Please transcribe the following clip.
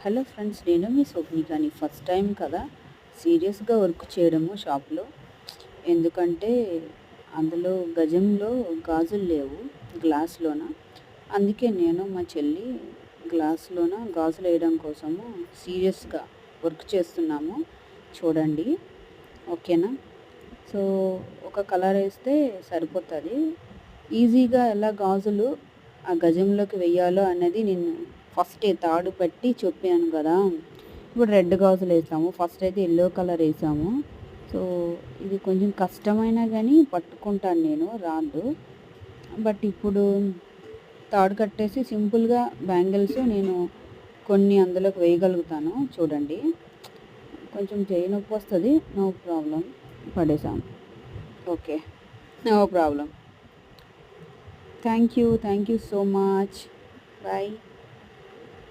Hello friends, నేను మీ స్వప్నికని. First time కదా సీరియస్గా వర్క్ చేయడము షాప్లో. ఎందుకంటే అందులో గజంలో గాజులు లేవు, గ్లాస్లోన. అందుకే నేను మా చెల్లి గ్లాస్లోన గాజులు వేయడం కోసము సీరియస్గా వర్క్ చేస్తున్నాము. చూడండి, ఓకేనా? సో ఒక కలర్ వేస్తే సరిపోతుంది. ఈజీగా ఎలా గాజులు ఆ గజంలోకి వెయ్యాలో అనేది నేను ఫస్ట్ తాడు పెట్టి చెప్పాను కదా. ఇప్పుడు రెడ్ గాజులు వేసాము, ఫస్ట్ అయితే ఎల్లో కలర్ వేసాము. సో ఇది కొంచెం కష్టమైన కానీ పట్టుకుంటాను నేను, రాదు. బట్ ఇప్పుడు తాడు కట్టేసి సింపుల్గా బ్యాంగిల్స్ నేను కొన్ని అందులోకి వేయగలుగుతాను. చూడండి, కొంచెం చేయి నొప్పి వస్తుంది, నో ప్రాబ్లం, పడేసాము. Okay, no problem. Thank you so much. Bye.